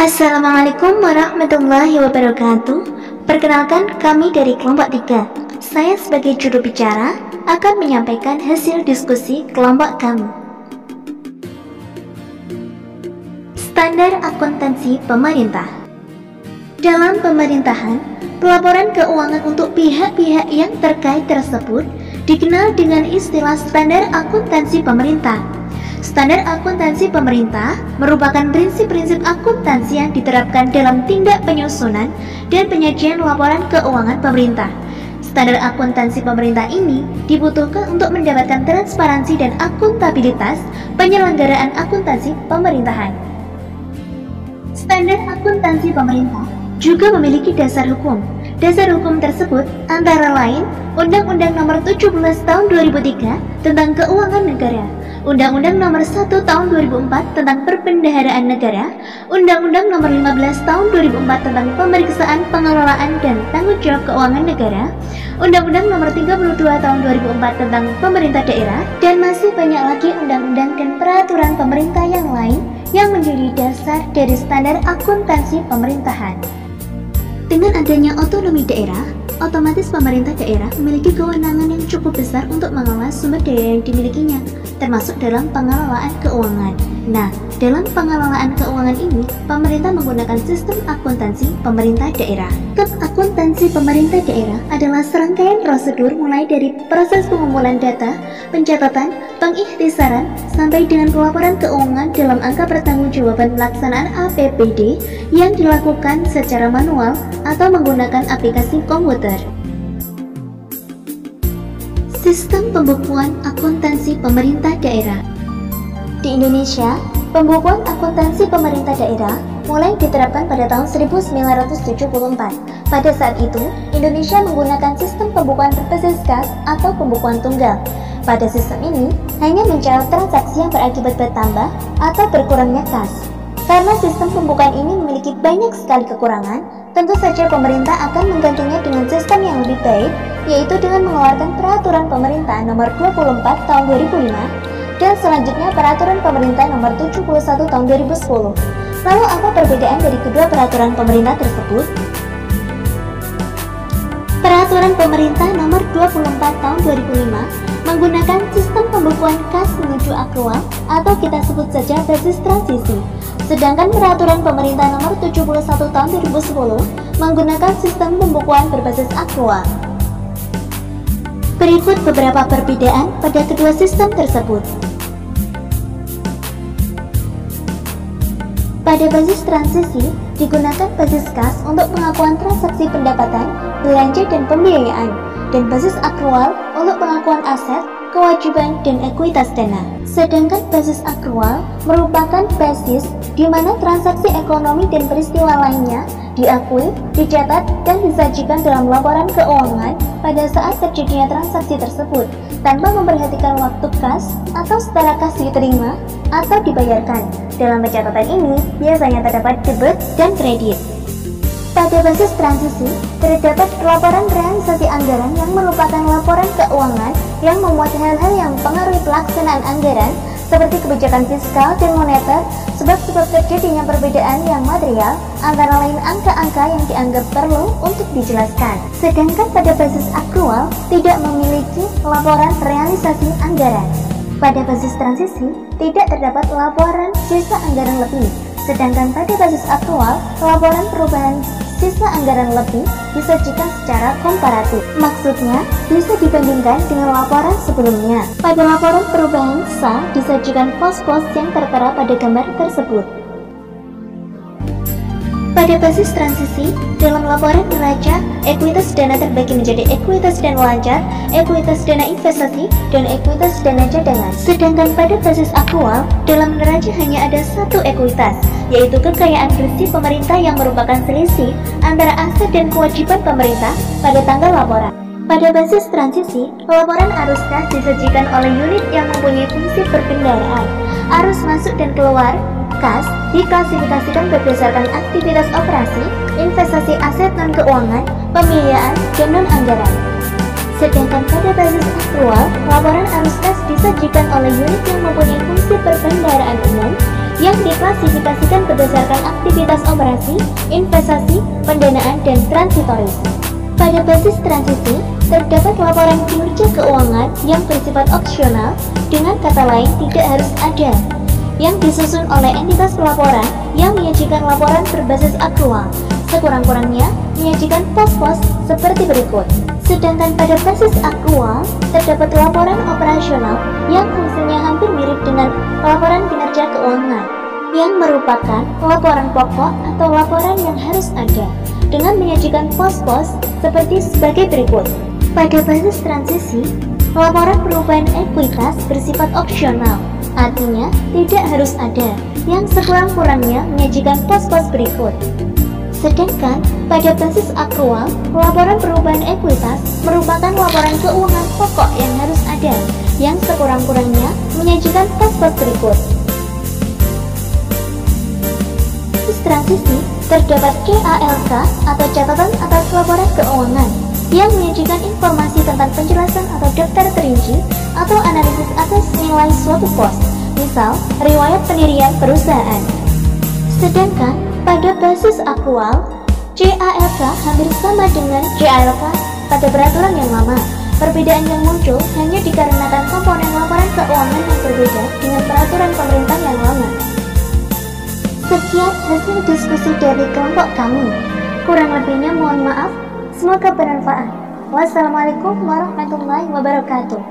Assalamualaikum warahmatullahi wabarakatuh. Perkenalkan, kami dari kelompok 3. Saya sebagai juru bicara akan menyampaikan hasil diskusi kelompok kami. Standar akuntansi pemerintah. Dalam pemerintahan, pelaporan keuangan untuk pihak-pihak yang terkait tersebut dikenal dengan istilah standar akuntansi pemerintah. Standar akuntansi pemerintah merupakan prinsip-prinsip akuntansi yang diterapkan dalam tindak penyusunan dan penyajian laporan keuangan pemerintah. Standar akuntansi pemerintah ini dibutuhkan untuk mendapatkan transparansi dan akuntabilitas penyelenggaraan akuntansi pemerintahan. Standar akuntansi pemerintah juga memiliki dasar hukum. Dasar hukum tersebut antara lain Undang-Undang Nomor 17 Tahun 2003 tentang Keuangan Negara, Undang-Undang Nomor 1 Tahun 2004 tentang Perbendaharaan Negara, Undang-Undang Nomor 15 Tahun 2004 tentang Pemeriksaan Pengelolaan dan Tanggung Jawab Keuangan Negara, Undang-Undang Nomor 32 Tahun 2004 tentang Pemerintah Daerah, dan masih banyak lagi undang-undang dan peraturan pemerintah yang lain yang menjadi dasar dari standar akuntansi pemerintahan. Dengan adanya otonomi daerah, otomatis pemerintah daerah memiliki kewenangan yang cukup besar untuk mengelola sumber daya yang dimilikinya, termasuk dalam pengelolaan keuangan. Nah, dalam pengelolaan keuangan ini, pemerintah menggunakan sistem akuntansi pemerintah daerah. Sistem akuntansi pemerintah daerah adalah serangkaian prosedur mulai dari proses pengumpulan data, pencatatan, pengikhtisaran, sampai dengan pelaporan keuangan dalam angka pertanggungjawaban pelaksanaan APBD yang dilakukan secara manual atau menggunakan aplikasi komputer. Sistem pembukuan akuntansi pemerintah daerah. Di Indonesia, pembukuan akuntansi pemerintah daerah mulai diterapkan pada tahun 1974. Pada saat itu, Indonesia menggunakan sistem pembukuan berbasis kas atau pembukuan tunggal. Pada sistem ini, hanya mencatat transaksi yang berakibat bertambah atau berkurangnya kas. Karena sistem pembukuan ini memiliki banyak sekali kekurangan, tentu saja pemerintah akan menggantinya dengan sistem yang lebih baik, yaitu dengan mengeluarkan Peraturan Pemerintah Nomor 24 Tahun 2005 dan selanjutnya Peraturan Pemerintah Nomor 71 Tahun 2010. Lalu apa perbedaan dari kedua peraturan pemerintah tersebut? Peraturan Pemerintah Nomor 24 Tahun 2005 menggunakan sistem pembukuan kas menuju akrual atau kita sebut saja basis transisi. Sedangkan Peraturan Pemerintah Nomor 71 Tahun 2010 menggunakan sistem pembukuan berbasis akrual. Berikut beberapa perbedaan pada kedua sistem tersebut. Pada basis transisi, digunakan basis kas untuk pengakuan transaksi pendapatan, belanja, dan pembiayaan, dan basis akrual untuk pengakuan aset, kewajiban, dan ekuitas dana. Sedangkan basis akrual merupakan basis di mana transaksi ekonomi dan peristiwa lainnya diakui, dicatat, dan disajikan dalam laporan keuangan pada saat terjadinya transaksi tersebut, tanpa memperhatikan waktu kas atau setara kas diterima atau dibayarkan. Dalam pencatatan ini, biasanya terdapat debit dan kredit. Pada basis transisi, terdapat laporan realisasi anggaran yang merupakan laporan keuangan yang memuat hal-hal yang mempengaruhi pelaksanaan anggaran, seperti kebijakan fiskal dan moneter, sebab-sebab terjadinya perbedaan yang material, antara lain angka-angka yang dianggap perlu untuk dijelaskan. Sedangkan pada basis akrual, tidak memiliki laporan realisasi anggaran. Pada basis transisi, tidak terdapat laporan sisa anggaran lebih. Sedangkan pada basis akrual, laporan perubahan sisa anggaran lebih disajikan secara komparatif. Maksudnya, bisa dibandingkan dengan laporan sebelumnya. Pada laporan perubahan sisa disajikan pos-pos yang tertera pada gambar tersebut. Pada basis transisi, dalam laporan neraca, ekuitas dana terbagi menjadi ekuitas dana lancar, ekuitas dana investasi, dan ekuitas dana cadangan. Sedangkan pada basis akrual, dalam neraca hanya ada satu ekuitas, yaitu kekayaan bersih pemerintah yang merupakan selisih antara aset dan kewajiban pemerintah pada tanggal laporan. Pada basis transisi, laporan arus kas disajikan oleh unit yang mempunyai fungsi perbendaharaan. Arus masuk dan keluar kas diklasifikasikan berdasarkan aktivitas operasi, investasi aset non-keuangan, pembiayaan, dan non-anggaran. Sedangkan pada basis akrual, laporan arus kas disajikan oleh unit yang mempunyai fungsi perbendaharaan umum, yang diklasifikasikan berdasarkan aktivitas operasi, investasi, pendanaan, dan transitoris. Pada basis transisi, terdapat laporan kinerja keuangan yang bersifat opsional, dengan kata lain tidak harus ada, yang disusun oleh entitas pelaporan yang menyajikan laporan berbasis akrual, sekurang-kurangnya menyajikan pos-pos seperti berikut. Sedangkan pada basis akrual, terdapat laporan operasional yang fungsinya hampir mirip dengan laporan kinerja keuangan, yang merupakan laporan pokok atau laporan yang harus ada, dengan menyajikan pos-pos seperti sebagai berikut. Pada basis transisi, laporan perubahan ekuitas bersifat opsional, artinya tidak harus ada, yang sekurang-kurangnya menyajikan pos-pos berikut. Sedangkan pada basis akrual, laporan perubahan ekuitas merupakan laporan keuangan pokok yang harus ada, yang sekurang-kurangnya menyajikan pos-pos berikut. Basis transisi terdapat CALK atau catatan atas laporan keuangan yang menyajikan informasi tentang penjelasan atau daftar terinci atau analisis atas nilai suatu pos, misal riwayat pendirian perusahaan. Sedangkan pada basis akrual, CALK hampir sama dengan CALK pada peraturan yang lama. Perbedaan yang muncul hanya dikarenakan komponen laporan keuangan yang berbeda dengan peraturan pemerintah yang lama. Sekian hasil diskusi dari kelompok kami. Kurang lebihnya mohon maaf. Semoga bermanfaat. Wassalamualaikum warahmatullahi wabarakatuh.